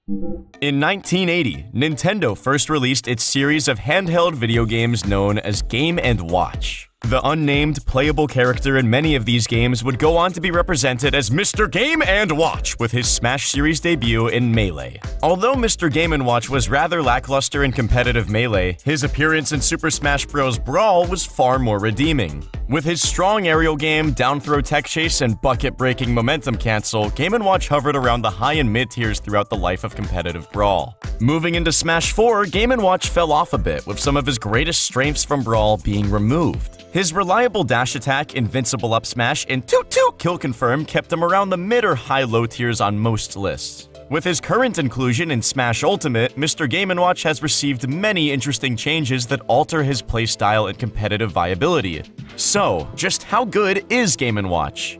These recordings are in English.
In 1980, Nintendo first released its series of handheld video games known as Game & Watch. The unnamed playable character in many of these games would go on to be represented as Mr. Game & Watch with his Smash series debut in Melee. Although Mr. Game & Watch was rather lackluster in competitive Melee, his appearance in Super Smash Bros. Brawl was far more redeeming. With his strong aerial game, down throw tech chase, and bucket-breaking momentum cancel, Game & Watch hovered around the high and mid tiers throughout the life of competitive Brawl. Moving into Smash 4, Game & Watch fell off a bit, with some of his greatest strengths from Brawl being removed. His reliable dash attack, invincible up smash, and toot kill confirm kept him around the mid or high-low tiers on most lists. With his current inclusion in Smash Ultimate, Mr. Game & Watch has received many interesting changes that alter his playstyle and competitive viability. So, just how good is Game & Watch?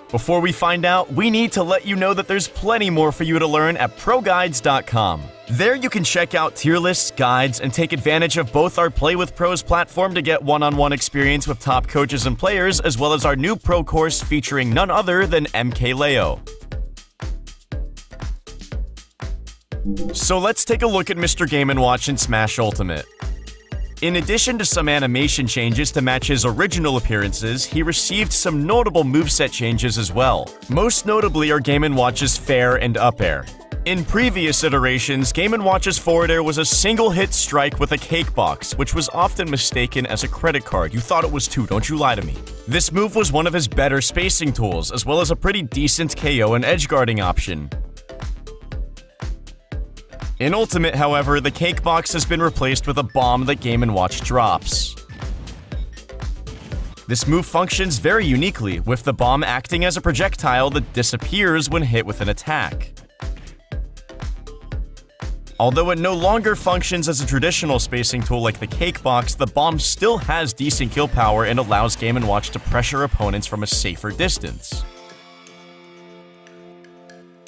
Before we find out, we need to let you know that there's plenty more for you to learn at ProGuides.com. There you can check out tier lists, guides, and take advantage of both our Play with Pros platform to get one-on-one experience with top coaches and players, as well as our new Pro course featuring none other than MKLeo. So let's take a look at Mr. Game & Watch in Smash Ultimate. In addition to some animation changes to match his original appearances, he received some notable moveset changes as well. Most notably are Game & Watch's fair and up air. In previous iterations, Game & Watch's forward air was a single-hit strike with a cake box, which was often mistaken as a credit card. You thought it was too, don't you lie to me. This move was one of his better spacing tools, as well as a pretty decent KO and edge guarding option. In Ultimate, however, the cake box has been replaced with a bomb that Game & Watch drops. This move functions very uniquely, with the bomb acting as a projectile that disappears when hit with an attack. Although it no longer functions as a traditional spacing tool like the cake box, the bomb still has decent kill power and allows Game & Watch to pressure opponents from a safer distance.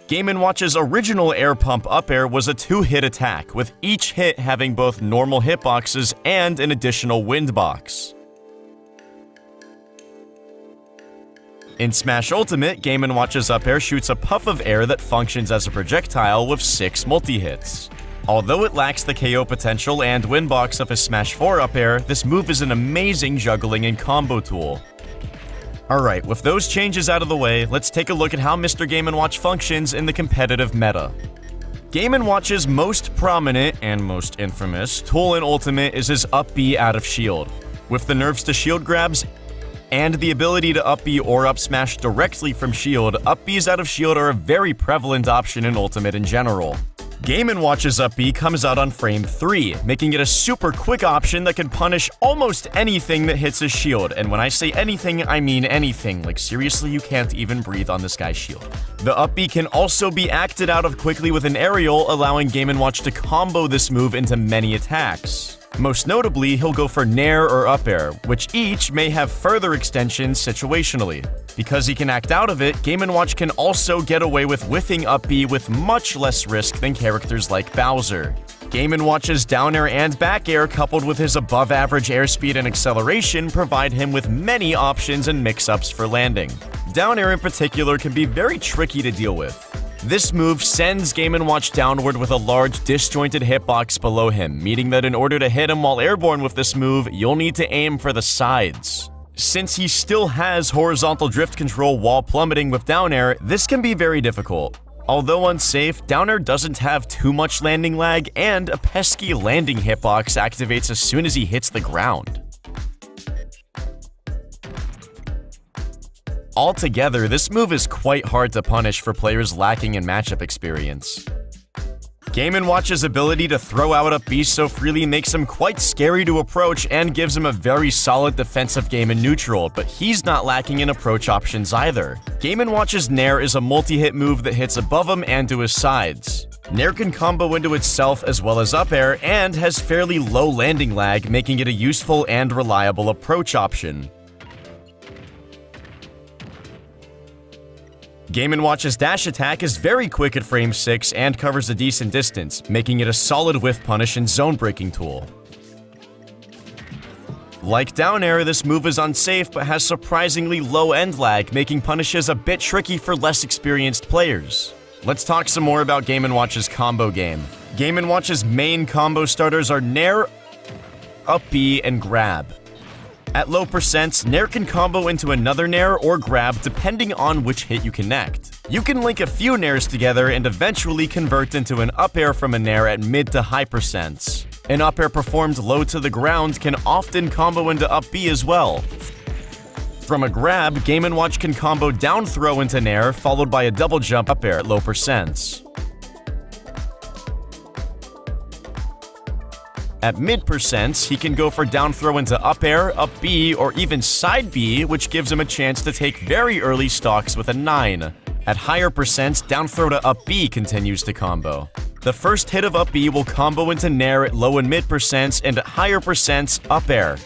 Game & Watch's original air pump up air was a 2-hit attack, with each hit having both normal hitboxes and an additional wind box. In Smash Ultimate, Game & Watch's up air shoots a puff of air that functions as a projectile with 6 multi-hits. Although it lacks the KO potential and wind box of his Smash 4 up air, this move is an amazing juggling and combo tool. Alright, with those changes out of the way, let's take a look at how Mr. Game & Watch functions in the competitive meta. Game & Watch's most prominent and most infamous tool in Ultimate is his up B out of shield. With the nerfs to shield grabs and the ability to up B or up smash directly from shield, up Bs out of shield are a very prevalent option in Ultimate in general. Game & Watch's up B comes out on frame 3, making it a super quick option that can punish almost anything that hits his shield, and when I say anything, I mean anything, like seriously you can't even breathe on this guy's shield. The up B can also be acted out of quickly with an aerial, allowing Game & Watch to combo this move into many attacks. Most notably, he'll go for Nair or up air, which each may have further extensions situationally. Because he can act out of it, Game & Watch can also get away with whiffing up B with much less risk than characters like Bowser. Game & Watch's down air and back air, coupled with his above average airspeed and acceleration, provide him with many options and mix-ups for landing. Down air in particular can be very tricky to deal with. This move sends Game & Watch downward with a large disjointed hitbox below him, meaning that in order to hit him while airborne with this move, you'll need to aim for the sides. Since he still has horizontal drift control while plummeting with down air, this can be very difficult. Although unsafe, down air doesn't have too much landing lag, and a pesky landing hitbox activates as soon as he hits the ground. Altogether, this move is quite hard to punish for players lacking in matchup experience. Game & Watch's ability to throw out up B so freely makes him quite scary to approach and gives him a very solid defensive game in neutral, but he's not lacking in approach options either. Game & Watch's Nair is a multi-hit move that hits above him and to his sides. Nair can combo into itself as well as up air and has fairly low landing lag, making it a useful and reliable approach option. Game & Watch's dash attack is very quick at frame 6 and covers a decent distance, making it a solid whiff punish and zone breaking tool. Like down air, this move is unsafe but has surprisingly low end lag, making punishes a bit tricky for less experienced players. Let's talk some more about Game & Watch's combo game. Game & Watch's main combo starters are Nair, up B, and grab. At low percents, Nair can combo into another Nair or grab depending on which hit you connect. You can link a few Nairs together and eventually convert into an up air from a Nair at mid to high percents. An up air performed low to the ground can often combo into up B as well. From a grab, Game & Watch can combo down throw into Nair, followed by a double jump up air at low percents. At mid percents, he can go for down throw into up air, up B, or even side B, which gives him a chance to take very early stocks with a 9. At higher percents, down throw to up B continues to combo. The first hit of up B will combo into Nair at low and mid percents, and at higher percents, up air.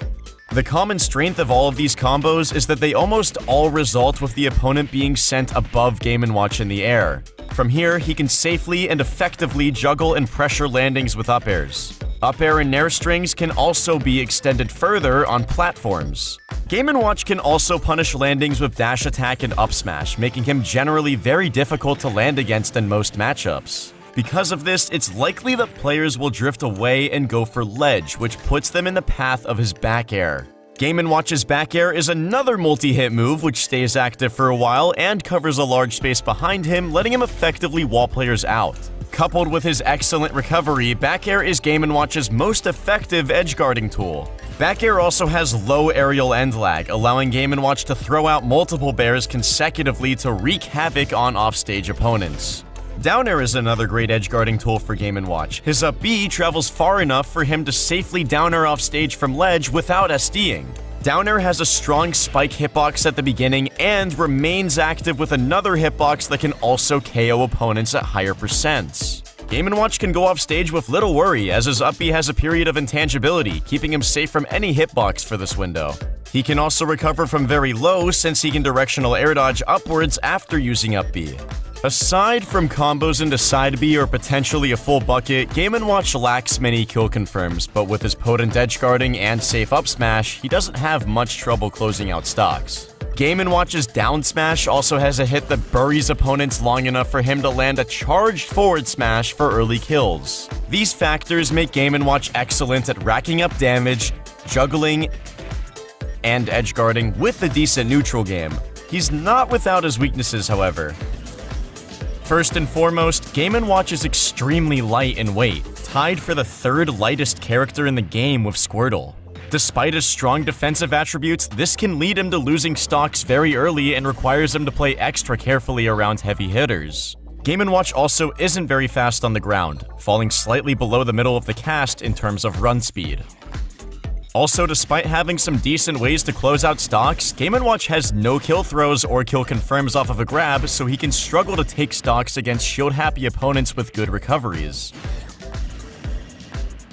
The common strength of all of these combos is that they almost all result with the opponent being sent above Game & Watch in the air. From here, he can safely and effectively juggle and pressure landings with up airs. Up air and Nair strings can also be extended further on platforms. Game & Watch can also punish landings with dash attack and up smash, making him generally very difficult to land against in most matchups. Because of this, it's likely that players will drift away and go for ledge, which puts them in the path of his back air. Game & Watch's back air is another multi-hit move which stays active for a while and covers a large space behind him, letting him effectively wall players out. Coupled with his excellent recovery, back air is Game & Watch's most effective edge guarding tool. Back air also has low aerial end lag, allowing Game & Watch to throw out multiple bears consecutively to wreak havoc on offstage opponents. Down air is another great edge guarding tool for Game & Watch. His up B travels far enough for him to safely down air off stage from ledge without SDing. Down air has a strong spike hitbox at the beginning and remains active with another hitbox that can also KO opponents at higher percents. Game & Watch can go off stage with little worry, as his up B has a period of intangibility, keeping him safe from any hitbox for this window. He can also recover from very low since he can directional air dodge upwards after using up B. Aside from combos into side B or potentially a full bucket, Game & Watch lacks many kill confirms, but with his potent edge guarding and safe up smash, he doesn't have much trouble closing out stocks. Game & Watch's down smash also has a hit that buries opponents long enough for him to land a charged forward smash for early kills. These factors make Game & Watch excellent at racking up damage, juggling, and edge guarding with a decent neutral game. He's not without his weaknesses, however. First and foremost, Game & Watch is extremely light in weight, tied for the third lightest character in the game with Squirtle. Despite his strong defensive attributes, this can lead him to losing stocks very early and requires him to play extra carefully around heavy hitters. Game & Watch also isn't very fast on the ground, falling slightly below the middle of the cast in terms of run speed. Also, despite having some decent ways to close out stocks, Game & Watch has no kill throws or kill confirms off of a grab, so he can struggle to take stocks against shield-happy opponents with good recoveries.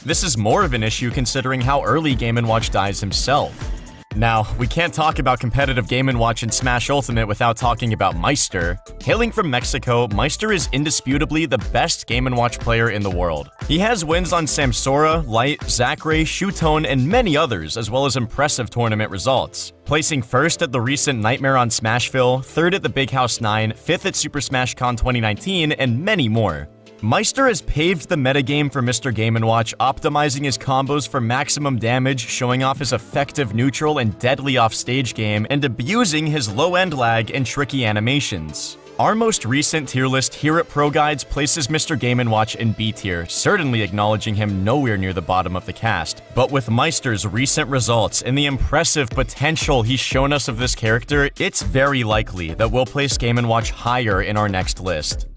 This is more of an issue considering how early Game & Watch dies himself. Now, we can't talk about competitive Game & Watch in Smash Ultimate without talking about Meister. Hailing from Mexico, Meister is indisputably the best Game & Watch player in the world. He has wins on Samsora, Light, Zachary, Shootone, and many others, as well as impressive tournament results. Placing first at the recent Nightmare on Smashville, third at the Big House 9, fifth at Super Smash Con 2019, and many more. Meister has paved the metagame for Mr. Game & Watch, optimizing his combos for maximum damage, showing off his effective neutral and deadly offstage game, and abusing his low-end lag and tricky animations. Our most recent tier list here at ProGuides places Mr. Game & Watch in B tier, certainly acknowledging him nowhere near the bottom of the cast. But with Meister's recent results and the impressive potential he's shown us of this character, it's very likely that we'll place Game & Watch higher in our next list.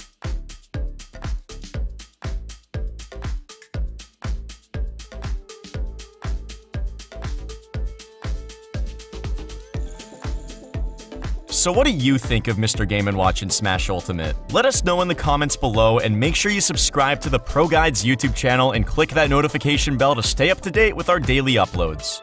So what do you think of Mr. Game & Watch in Smash Ultimate? Let us know in the comments below, and make sure you subscribe to the ProGuides YouTube channel and click that notification bell to stay up to date with our daily uploads.